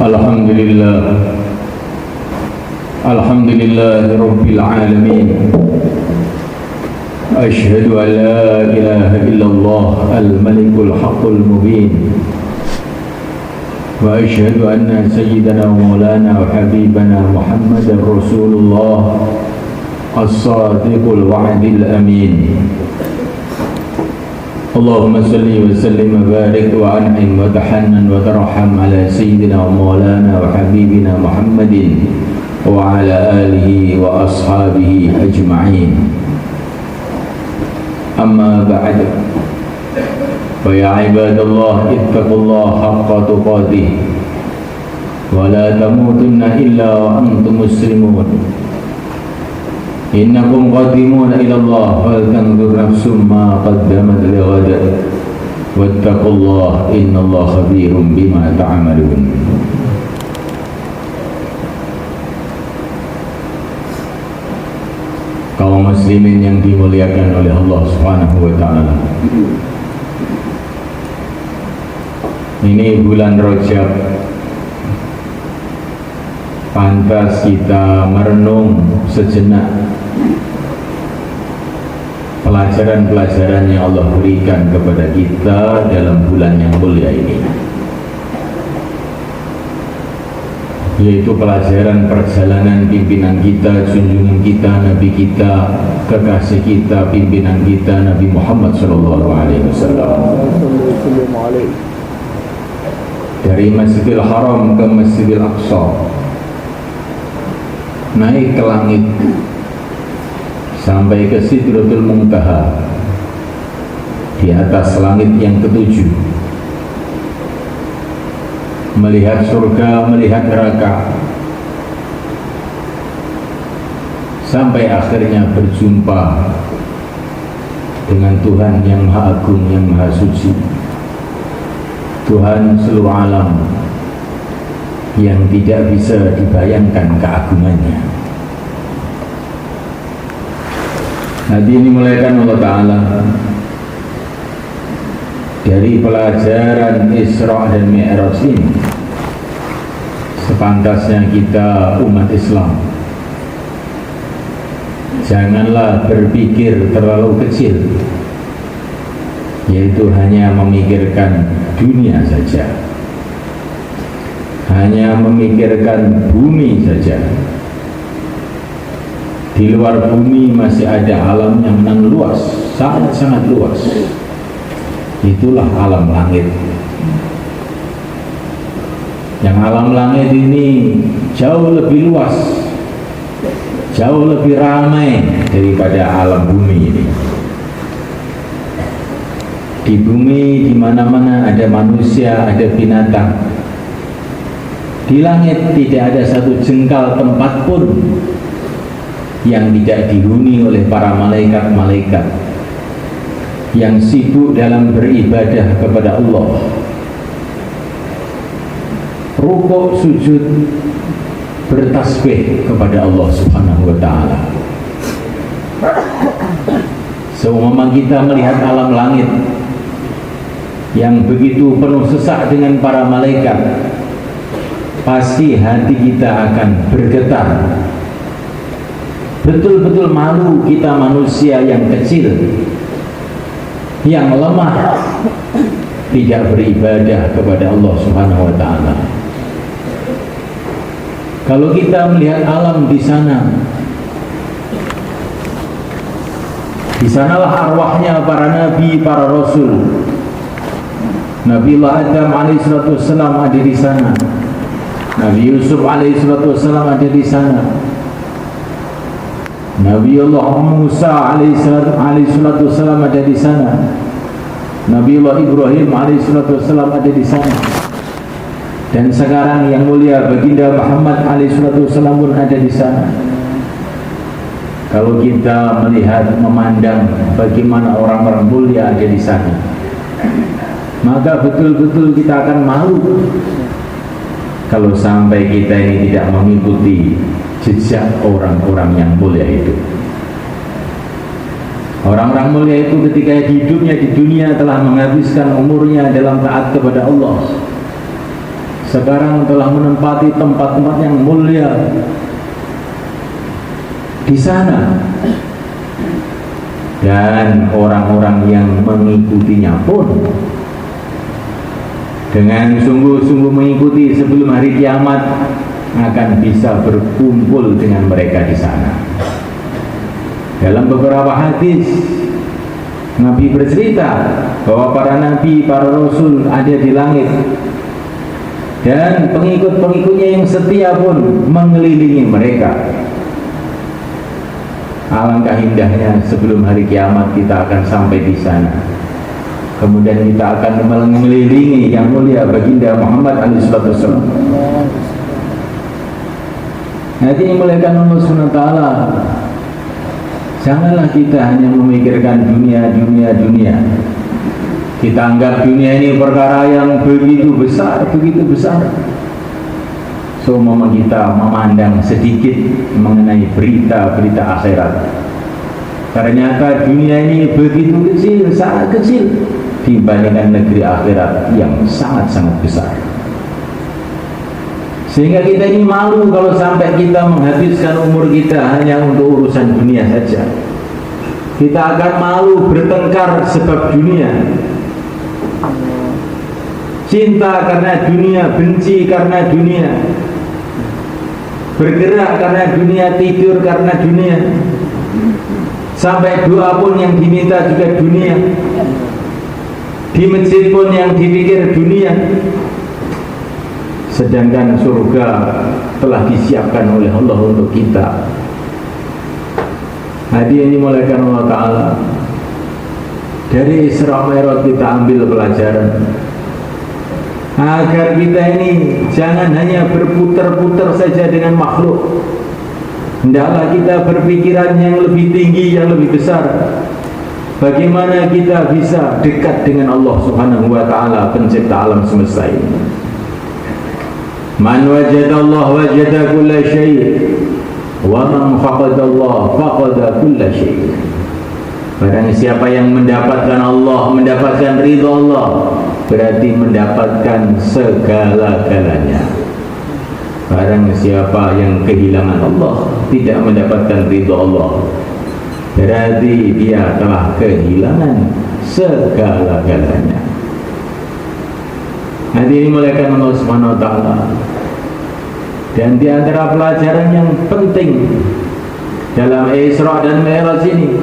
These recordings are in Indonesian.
Alhamdulillah, Alhamdulillah Rabbil Alamin. Ashhadu an la ilaha illallah al-malikul haqqul mubin. Wa ashhadu anna sayyidana wa maulana wa habibana Muhammadar Rasulullah as-sadiqul wa'dil amin. Allahumma salli wa sallim wa barik wa an'im wa tahannan wa tarham ala sayyidina wa maulana wa habibina Muhammadin wa ala alihi wa ashabihi ajma'in. Amma ba'd. Fa ya ibadallah ittaqullaha haqqa tuqatih wa la tamutunna illa wa antum muslimun. Innakum qadimuna ila Allah wal tanzur nafsum ma qaddamat lighad wattaqullaha innallaha khabirum bima ta'malun. Kaum muslimin yang dimuliakan oleh Allah Subhanahu wa taala. Ini bulan Rajab, pantas kita merenung sejenak pelajaran-pelajaran yang Allah berikan kepada kita dalam bulan yang mulia ini, yaitu pelajaran perjalanan pimpinan kita, junjungan kita, Nabi kita, kekasih kita, pimpinan kita, Nabi Muhammad SAW, dari Masjidil Haram ke Masjidil Aqsa, naik ke langit sampai ke Sidratul Muntaha, di atas langit yang ketujuh, melihat surga, melihat neraka, sampai akhirnya berjumpa dengan Tuhan yang Maha Agung, yang Maha Suci, Tuhan seluruh alam yang tidak bisa dibayangkan keagungannya. Hadi ini mulaikan Allah Ta'ala dari pelajaran Isra dan Mi'raj ini. Sepantasnya kita umat Islam janganlah berpikir terlalu kecil, yaitu hanya memikirkan dunia saja, hanya memikirkan bumi saja. Di luar bumi masih ada alam yang menang luas, sangat-sangat luas. Itulah alam langit. Yang alam langit ini jauh lebih luas, jauh lebih ramai daripada alam bumi ini. Di bumi di mana-mana ada manusia, ada binatang. Di langit tidak ada satu jengkal tempat pun yang tidak dihuni oleh para malaikat-malaikat yang sibuk dalam beribadah kepada Allah, rukuk, sujud, bertasbih kepada Allah Subhanahu wa ta'ala. Seumpama kita melihat alam langit yang begitu penuh sesak dengan para malaikat, pasti hati kita akan bergetar. Betul-betul malu kita manusia yang kecil, yang lemah, tidak beribadah kepada Allah Subhanahu wa ta'ala. Kalau kita melihat alam di sana, di sanalah arwahnya para nabi, para rasul. Nabiullah Adam alaihissalam ada di sana, Nabi Yusuf alaihissalam ada di sana, Nabiullah Musa alaihissalam ada di sana, Nabiullah Ibrahim alaihissalam ada di sana, dan sekarang yang mulia baginda Muhammad alaihissalam pun ada di sana. Kalau kita melihat, memandang bagaimana orang-orang mulia ada di sana, maka betul-betul kita akan malu kalau sampai kita ini tidak mengikuti jejak orang-orang yang mulia itu. Orang-orang mulia itu ketika hidupnya di dunia telah menghabiskan umurnya dalam taat kepada Allah, sekarang telah menempati tempat-tempat yang mulia di sana, dan orang-orang yang mengikutinya pun dengan sungguh-sungguh mengikuti sebelum hari kiamat akan bisa berkumpul dengan mereka di sana. Dalam beberapa hadis Nabi bercerita bahwa para nabi, para rasul ada di langit, dan pengikut-pengikutnya yang setia pun mengelilingi mereka. Alangkah indahnya sebelum hari kiamat kita akan sampai di sana. Kemudian kita akan mengelilingi yang mulia baginda Muhammad SAW. Nah, ini muliakan Allah SWT. Janganlah kita hanya memikirkan dunia. Kita anggap dunia ini perkara yang begitu besar. So, kita memandang sedikit mengenai berita-berita akhirat. Ternyata dunia ini begitu kecil, sangat kecil dibandingkan negeri akhirat yang sangat-sangat besar. Sehingga kita ini malu kalau sampai kita menghabiskan umur kita hanya untuk urusan dunia saja. Kita akan malu bertengkar sebab dunia, cinta karena dunia, benci karena dunia, bergerak karena dunia, tidur karena dunia, sampai doa pun yang diminta juga dunia, di masjid pun yang dipikir dunia. Sedangkan surga telah disiapkan oleh Allah untuk kita. Hadiah ini muliakan Allah Ta'ala. Dari Isra Mi'raj kita ambil pelajaran agar kita ini jangan hanya berputar-putar saja dengan makhluk. Hendaklah kita berpikiran yang lebih tinggi, yang lebih besar. Bagaimana kita bisa dekat dengan Allah Subhanahu wa Ta'ala, pencipta alam semesta ini. Man wajadallah wajada kulla syai' wa man faqadallah faqada kulla syai'. Barang siapa yang mendapatkan Allah, mendapatkan ridha Allah, berarti mendapatkan segala-galanya. Barang siapa yang kehilangan Allah, tidak mendapatkan ridha Allah, berarti dia telah kehilangan segala-galanya. Hadirin muliakan Allah Subhanahu wa Ta'ala. Dan di antara pelajaran yang penting dalam Isra dan Mi'raj ini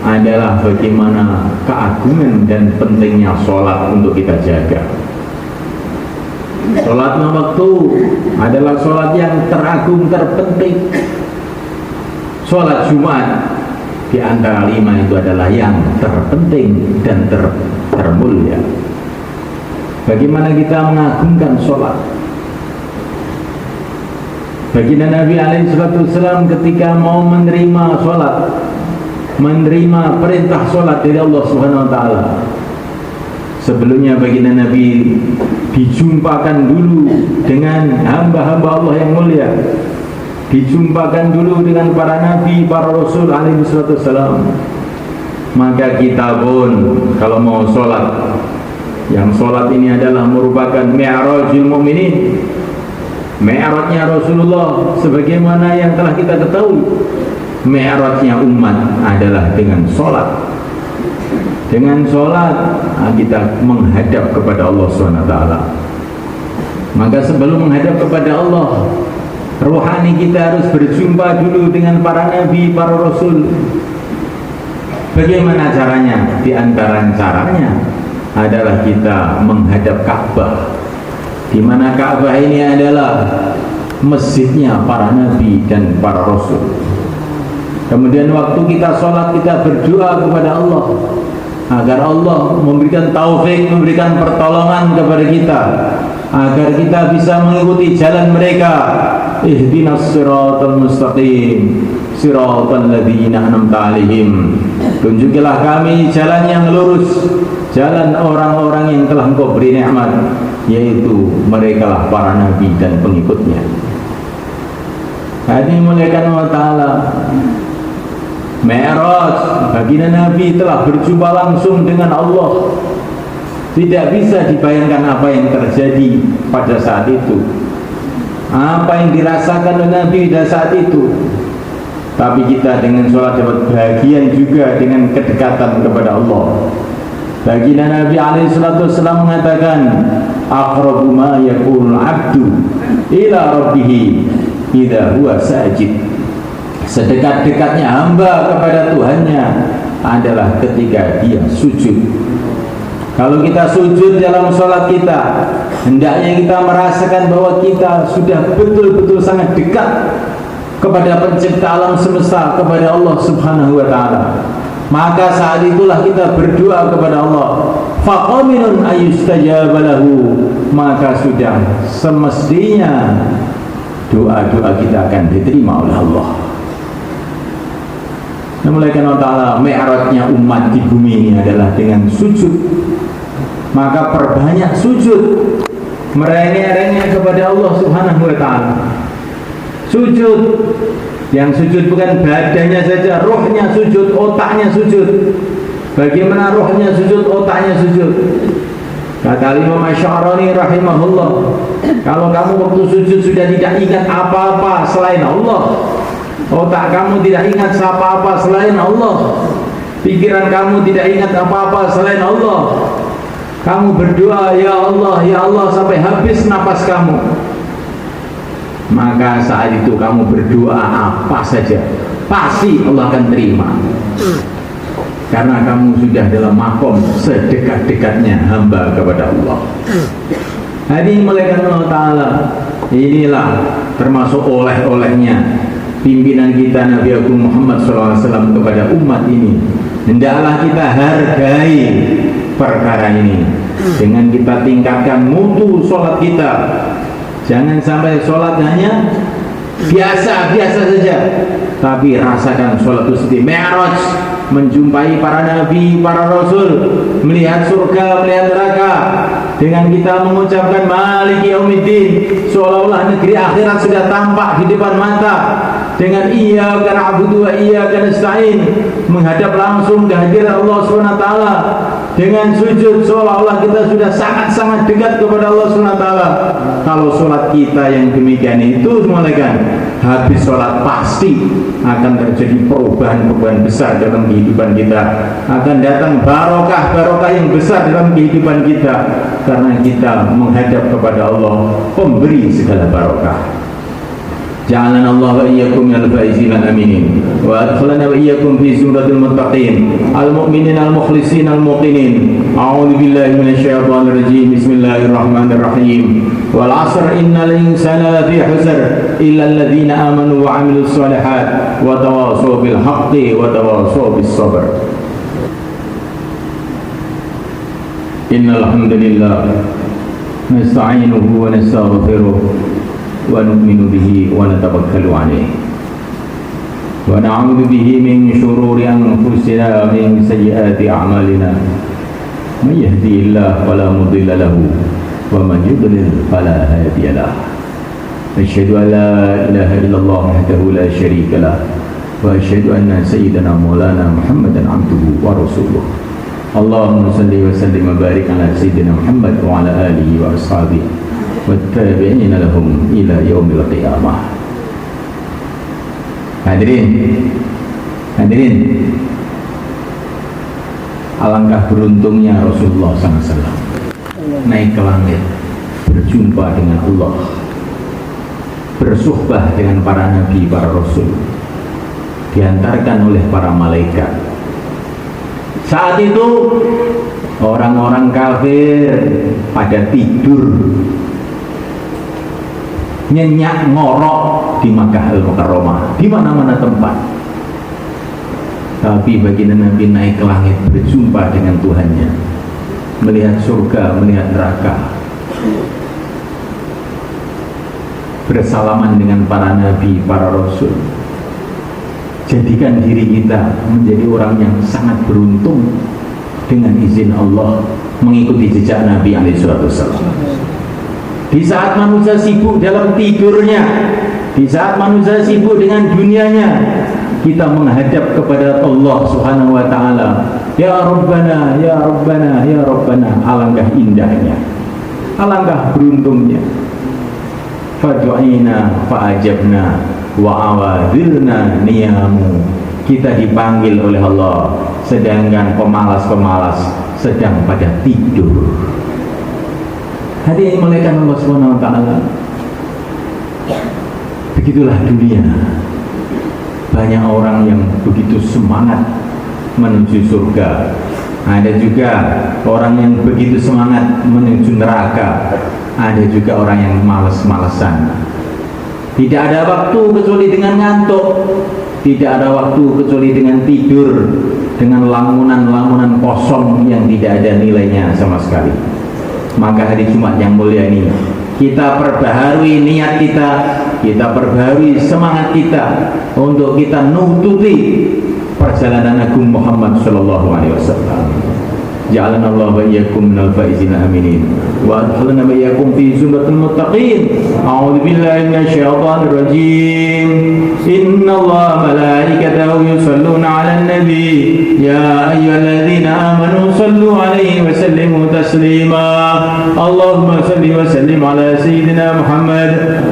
adalah bagaimana keagungan dan pentingnya sholat untuk kita jaga. Sholat waktu adalah sholat yang teragung, terpenting. Sholat Jumat di antara 5 itu adalah yang terpenting dan termulia. Bagaimana kita mengagungkan sholat? Baginda Nabi SAW ketika mau menerima sholat, menerima perintah sholat dari Allah Subhanahu wa Ta'ala, sebelumnya baginda Nabi dijumpakan dulu dengan hamba-hamba Allah yang mulia, dijumpakan dulu dengan para nabi, para rasul SAW. Maka kita pun kalau mau sholat, yang sholat ini adalah merupakan mi'rajul mu'minin, mi'rajnya Rasulullah, sebagaimana yang telah kita ketahui. Mi'rajnya umat adalah dengan sholat. Dengan sholat kita menghadap kepada Allah SWT. Maka sebelum menghadap kepada Allah, rohani kita harus berjumpa dulu dengan para nabi, para rasul. Bagaimana caranya? Di antara caranya adalah kita menghadap Ka'bah, di mana Ka'bah ini adalah masjidnya para nabi dan para rasul. Kemudian waktu kita sholat, kita berdoa kepada Allah agar Allah memberikan taufik, memberikan pertolongan kepada kita, agar kita bisa mengikuti jalan mereka. Ihdinas siratal mustaqim, siratal ladzina an'amta 'alaihim. Tunjukilah kami jalan yang lurus, jalan orang-orang yang telah Engkau beri nikmat, yaitu merekalah para nabi dan pengikutnya. Hadirin muliakan Allah Ta'ala. Mi'raj, baginda Nabi telah berjumpa langsung dengan Allah. Tidak bisa dibayangkan apa yang terjadi pada saat itu, apa yang dirasakan oleh Nabi pada saat itu. Tapi kita dengan sholat dapat bahagian juga dengan kedekatan kepada Allah. Baginda Nabi SAW mengatakan, aqrabu ma yakunul abdu ila rabbih idza huwa sajid. Sedekat-dekatnya hamba kepada Tuhannya adalah ketika dia sujud. Kalau kita sujud dalam sholat kita, hendaknya kita merasakan bahwa kita sudah betul-betul sangat dekat kepada pencipta alam semesta, kepada Allah Subhanahu wa ta'ala. Maka saat itulah kita berdoa kepada Allah, faqaminun ayyustajaba lahu, maka sudah semestinya doa-doa kita akan diterima oleh Allah. Mulai karena ta'ala, mi'rajnya umat di bumi ini adalah dengan sujud. Maka perbanyak sujud, merengek-rengek kepada Allah Subhanahu wa ta'ala. Sujud, yang sujud bukan badannya saja, rohnya sujud, otaknya sujud. Bagaimana rohnya sujud, otaknya sujud? Kata Imam Asy'arani rahimahullah, kalau kamu waktu sujud sudah tidak ingat apa-apa selain Allah, otak kamu tidak ingat apa-apa selain Allah, pikiran kamu tidak ingat apa-apa selain Allah, kamu berdoa ya Allah sampai habis napas kamu, maka saat itu kamu berdoa apa saja pasti Allah akan terima, karena kamu sudah dalam makom sedekat-dekatnya hamba kepada Allah. Hadirin malaikat Allah Ta'ala, inilah termasuk oleh-olehnya pimpinan kita Nabi Agung Muhammad SAW kepada umat ini. Hendaklah kita hargai perkara ini dengan kita tingkatkan mutu sholat kita. Jangan sampai sholat hanya biasa-biasa saja, tapi rasakan sholat itu seperti mi'raj, menjumpai para nabi, para rasul, melihat surga, melihat neraka. Dengan kita mengucapkan Maliki Yaumiddin, seolah-olah negeri akhirat sudah tampak di depan mata. Dengan iyyaka na'budu wa iyyaka nasta'in, menghadap langsung kehadiran Allah SWT. Dengan sujud, seolah-olah kita sudah sangat-sangat dekat kepada Allah SWT. Kalau sholat kita yang demikian itu, malaikat, habis sholat pasti akan terjadi perubahan-perubahan besar dalam kehidupan kita. Akan datang barokah-barokah yang besar dalam kehidupan kita, karena kita menghadap kepada Allah, pemberi segala barokah. Ja'alana Allah wa iyyakum minal faizin aminin, wa adkhalana wa iyyakum fi zumratil muttaqin al-mu'minin al-mukhlisin al-muqinin. A'udzu billahi minasyaitonir rajim. Bismillahirrahmanirrahim. Wal 'asr innal insana lafi khusr illa alladziina amanu wa 'amilus shalihat wa tawashaw bil haqqi wa tawashaw bis sabr. Innal hamdalillah nasta'inuhu wa nastaghfiruh wa nu'minu bihi wa natawakkalu alayhi wa na'udzu bihi min shururi anfusina wa min sayyiati a'malina. May yahdihillahu fala mudilla lahu wa man yudlil fala hadiya lahu. Asyhadu an la ilaha illallah wahdahu la syarika lah wa asyhadu anna sayyidana maulana Muhammadan abduhu wa rasuluh. Allahumma salli wa sallim wa barik ala sayyidina Muhammad wa ala alihi wa ashabihi wattabi'ina lahum ila yaumil qiyamah. Hadirin, alangkah beruntungnya Rasulullah SAW naik ke langit, berjumpa dengan Allah, bersuhbah dengan para nabi, para rasul, diantarkan oleh para malaikat. Saat itu orang-orang kafir pada tidur nyenyak ngorok di Makkah Al-Mukarramah, di mana-mana tempat. Tapi baginda Nabi naik ke langit, berjumpa dengan Tuhannya, melihat surga, melihat neraka, bersalaman dengan para nabi, para rasul. Jadikan diri kita menjadi orang yang sangat beruntung dengan izin Allah mengikuti jejak Nabi SAW. Di saat manusia sibuk dalam tidurnya, di saat manusia sibuk dengan dunianya, kita menghadap kepada Allah Subhanahu wa ta'ala, Ya Rabbana, Ya Rabbana, Ya Rabbana. Alangkah indahnya, alangkah beruntungnya. Fadu'ina fa'ajabna wa awadilna niyamu. Kita dipanggil oleh Allah, sedangkan pemalas-pemalas sedang pada tidur. Hadirin malaikat Allah Subhanahu wa taala. Begitulah dunia. Banyak orang yang begitu semangat menuju surga. Ada juga orang yang begitu semangat menuju neraka. Ada juga orang yang malas-malesan. Tidak ada waktu kecuali dengan ngantuk. Tidak ada waktu kecuali dengan tidur, dengan lamunan-lamunan kosong yang tidak ada nilainya sama sekali. Maka hari Jumat yang mulia ini, kita perbaharui niat kita perbaharui semangat kita untuk kita nututi perjalanan Agung Muhammad sallallahu alaihi wasallam. Ja'alana Allah wa iyyakum minal faizin aminin wa adkhilna wa iyyakum fi zumratil muttaqin. A'udzu billahi minasyaitonir rajim. Inna Allah malaikatahu yusholluna 'alan nabi ya ayyuhalladzina amanu shallu 'alaihi wa sallimu taslima. Allahumma shalli wa sallim ala sayyidina Muhammad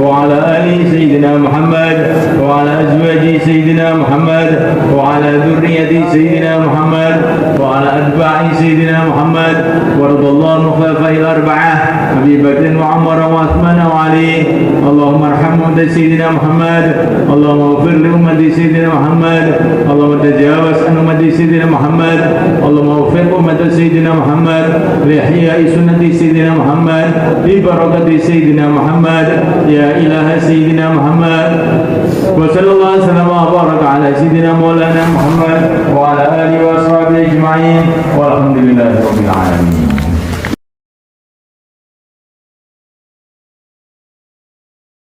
wa ala ali sayyidina Muhammad wa ala azwaji sayyidina Muhammad wa ala dhurriyyati sayyidina Muhammad wa ala atba'i sayyidina Muhammad wa radallahu khulafa'il arba'ah Abi Bakr wa Umar wa Uthman wa Ali. Allahumma arham ummati sayyidina Muhammad. Allahumma ighfir li ummati sayyidina Muhammad. Allahumma tajawaz an ummati sayyidina Muhammad. Allahumma ighfir ummati sayyidina Muhammad li ihya'i sunnati sayyidina Muhammad bi barakati sayyidina Muhammad ya ilaha sayyidina Muhammad. Wa sallallahu alaihi wasallam wa baraka ala sayyidina maulana Muhammad wa ala alihi wa ashabihi ajma'in. Walhamdulillahirabbil alamin.